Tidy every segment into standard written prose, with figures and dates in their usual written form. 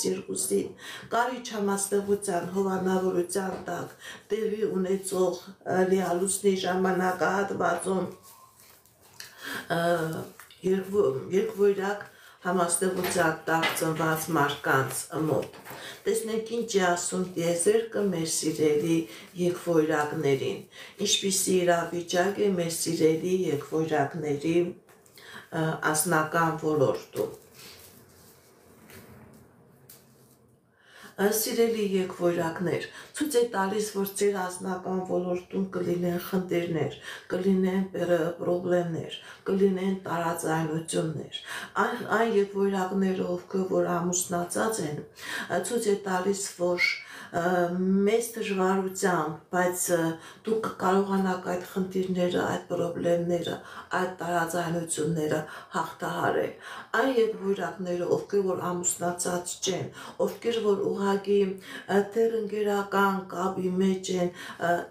երկուսին կարի չամաստեղության հովանավորության տակ տեղի ունեցող լիալուսնի ժամանակահատվածում երկվորյակ համաստեղության տակ ծնված մարդկանց մոտ։ Տեսնենք ինչ է ասում տիեզերքը մեր սիրելի երկվորյակներին, ինչպիսի իրավիճակ է մեր սիրելի երկվորյակների անձնական ոլորտում։ Սիրելի երկվորյակներ, ցույց է տալիս, որ ձեր անձնական ոլորտում կլինեն խնդիրներ, կլինեն պրոբլեմներ, կլինեն տարաձայնություններ։ Այն երկվորյակները, ովքեր որ ամուսնացած են, ցույց է տալիս, որ մեծ դժվարությամբ, բայց դուք կկարողանաք այդ խնդիրները, այդ պրոբլեմները, այդ տարաձայնությունները հաղթահարել։ Այն երկվորյակները, ովքեր որ ամուսնացած չեն, ովքեր որ ուղղակի դեռ ընկերական կապի մեջ են,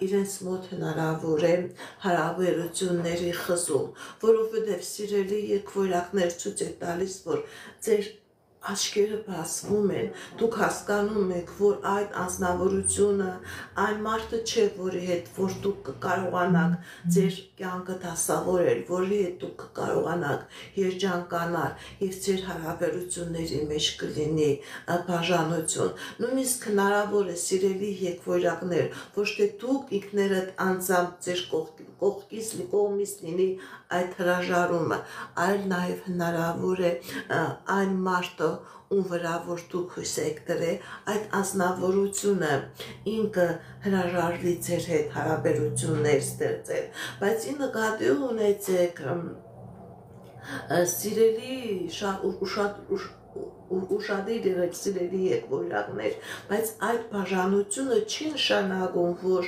իրենց մոտ հնարավոր է հարաբերությունների խզում, որովհետև սիրելի երկվորյակներ ցույց է տալիս, որ ձեր աչքերը բացվում են, դուք հասկանում եք, որ այդ անձնավորությունը այն մարդը չէ, որի հետ որ դուք կկարողանաք ձեր կյանքը դասավորել, որի հետ դուք կկարողանաք երջանկանալ եւ ձեր հարաբերությունների մեջ կլինի բաժանություն։ Նույնիսկ հնարավոր է սիրելի երկվորյակներ, ոչ թե դուք ինքներդ անձամբ ձեր կողմից լինի այդ հրաժարումը, այլ նաև հնարավոր է այն մարդը, ում վրա որ դուք հույս եք դրել, այդ անձնավորությունը ինքը հրաժարվի ձեր հետ հարաբերություններ ստեղծել, բայց ի նկատի ունեցեք սիրելի ուշադիր եղեք սիրելի երկվորյակներ, բայց այդ բաժանությունը չի նշանակում, որ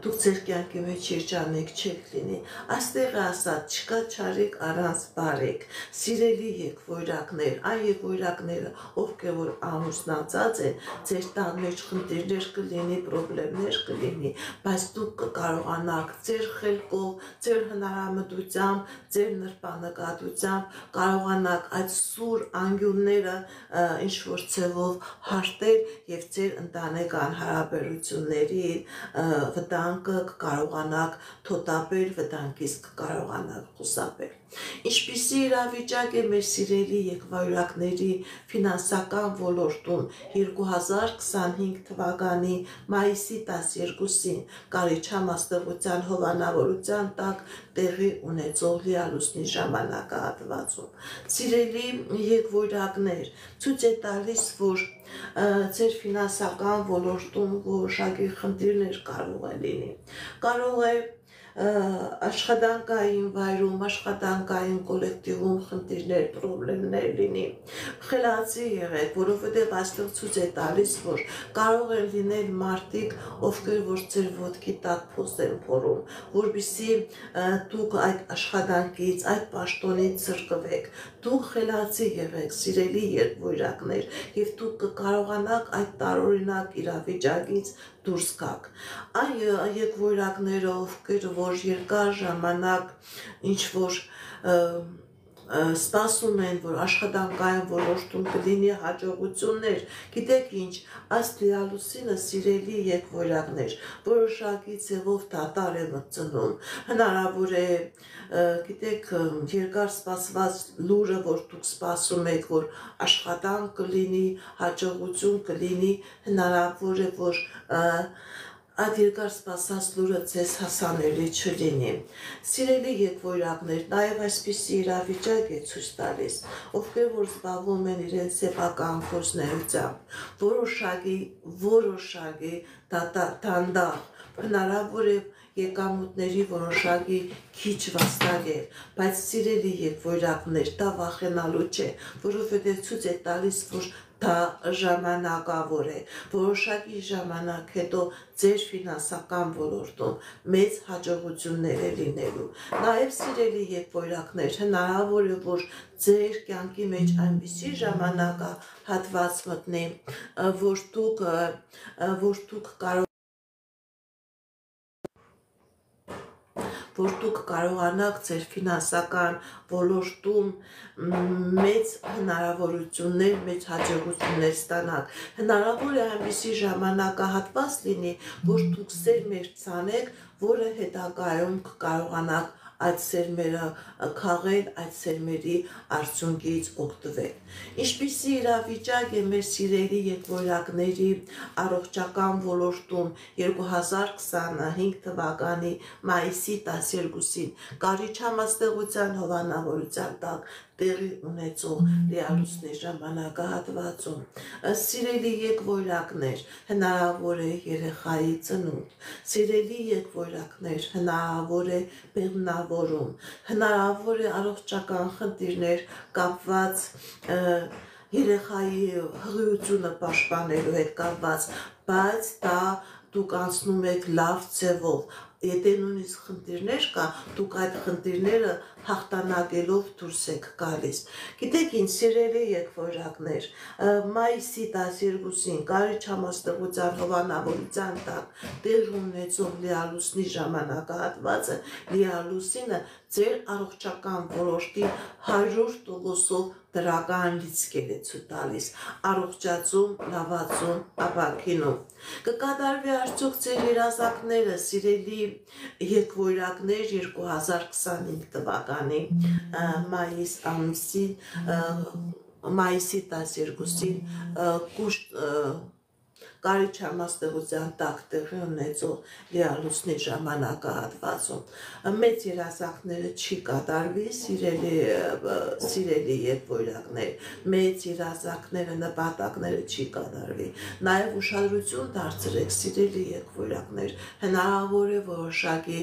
դուք ձեր կյանքի մեջ երջանիկ չեք լինի։ Այստեղ է ասած չկա չարիք առանց բարիք։ Սիրելի երկվորյակներ, այն երկվորյակները, ովքեր որ ամուսնացած են, ձեր տան մեջ խնդիրներ կլինի, պրոբլեմներ կլինի, բայց դուք կկարողանաք ձեր խելքով, ձեր հնարամտությամբ, ձեր նրբանկատությամբ կարողանաք այդ սուր անկյունները ինչ որ ձևով հաշտել եւ ձեր ընտանեկան հարաբերությունների վտանգը կկարողանաք թոթափել, վտանգից կկարողանաք խուսափել։ Ինչպիսի իրավիճակ է մեր սիրելի երկվորյակների ֆինանսական ոլորտում 2025 թվականի մայիսի 12-ին կարիճամաստեղության հովանավորության տակ տեղի ունեցող լիալուսնի ժամանակահատվածում։ Սիրելի երկվորյակներ, ցույց է տալիս, որ ձեր ֆինանսական ոլորտում որոշակի խնդիրներ կարող է լինի, կարող է աշխատանքային վայրում, աշխատանքային կոլեկտիվում խնդիրներ, պրոբլեմներ լինի։ Խելացի եղեք, որովհետև այստեղ ցույց է տալիս, որ կարող են լինել մարդիկ, ովքեր որ ձեր ոտքի տակ փոս են փորում, որպեսզի դուք այդ աշխատանքից, այդ պաշտոնից զրկվեք։ Դուք խելացի եղեք, սիրելի երկվորյակներ, եւ դուք կկարողանաք այդ տարօրինակ իրավիճակից դուրս գաք։ Այն երկվորյակները, ովքեր որ երկար ժամանակ ինչ որ սպասում են, որ աշխատանքային ոլորտում կլինի հաջողություններ, գիտեք ինչ, ըստ լիալուսինը սիրելի երկվորյակներ, որոշակի ձևով դատար է մտցնում, հնարավոր է, գիտեք, երկար սպասված լուրը, որ դուք սպասում եք, որ աշխատանք կլինի, հաջողություն կլինի, հնարավոր է, որ այդ երկար սպասած լուրը ձեզ հասանելի չլինի։ Սիրելի երկվորյակներ, նաև այսպիսի իրավիճակ է ցույց տալիս, ովքեր որ զբաղվում են իրենց սեփական գործունեությամբ, որոշակի դանդաղ, հնարավոր է եկամուտների որոշակի քիչ վաստակել, բայց սիրելի երկվորյակներ, դա վախենալու չէ, որովհետև ցույց է տալիս, որ դա ժամանակավոր է, որոշակի ժամանակ հետո ձեր ֆինանսական ոլորտում մեծ հաջողություններ է լինելու։ Նաև սիրելի երկվորյակներ, հնարավոր է, որ ձեր կյանքի մեջ այնպիսի ժամանակահատված մտնի, որ դուք որ դուք կարողանաք ձեր ֆինանսական ոլորտում մեծ հնարավորություններ, մեծ հաջողություններ ստանաք։ Հնարավոր է այնպիսի ժամանակահատված լինի, որ դուք սերմեր ցանեք, որը հետագայում կկարողանաք այդ սերմերը քաղել, այդ սերմերի արդյունքից օգտվել։ Ինչպիսի իրավիճակ է մեր սիրելի եղբորակների առողջական ոլորտում 2025 թվականի մայիսի 12-ին կարիճ համաստեղության հովանավորության տակ տեղի ունեցող լիալուսնի ժամանակահատվածում։ Սիրելի եղբորակներ, հնարավոր է երեխայի ծնունդ, սիրելի եղբորակներ, հնարավոր է բեղմնավորում, հնարավոր է առողջական խնդիրներ կապված երեխայի հղիությունը պաշտպանելու հետ կապված, բայց դա դուք անցնում եք լավ ձևով, եթե նույնիսկ խնդիրներ կա, դուք այդ խնդիրները հաղթանակելով դուրս եք գալիս։ Գիտեք ինչ, սիրելի եղբորակներ, մայիսի 12-ին կարիճ համաստեղության հովանավորության տակ տեղի ունեցող լիալուսնի ժամանակահատվածը, լիալուսինը ձեր առողջական ոլորտի 100%-ով դրական լիցքեր է ցույց տալիս, առողջացում, լավացում, ապաքինում։ Կկատարվի արդյոք ձեր երազանքները, սիրելի եղբորակներ, 2025 թվականի մայիսի 12-ին կարիճ համաստեղության տակ տեղի ունեցող լիալուսնի ժամանակահատվածում մեծ երազանքները չի կատարվի, սիրելի եղբորակներ, մեծ երազանքները, նպատակները չի կատարվի։ Նաև ուշադրություն դարձրեք, սիրելի եղբորակներ, հնարավոր է որոշակի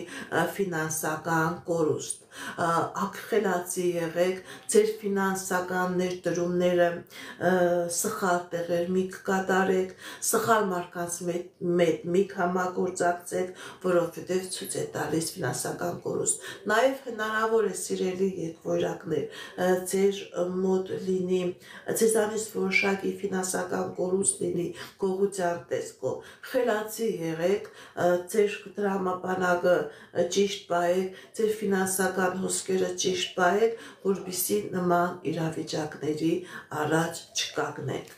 ֆինանսական կորուստ, ակխելացի եղեք, ձեր ֆինանսական ներդրումները սխալ տեղեր մի կկատարեք, սխալ մարդկանց հետ մի համագործակցեք, որովհետև ցույց է տալիս ֆինանսական կորուստ։ Նաև հնարավոր է, սիրելի եղբորակներ, ձեր մոտ լինի, ձեզանից որոշակի ֆինանսական կորուստ լինի գողության տեսքով։ Խելացի եղեք, ձեր դրամապանակը ճիշտ պահեք, ձեր ֆինանսական հոսքերը ճիշտ պահեք, որպեսզի նման իրավիճակների առաջ չկանգնեք։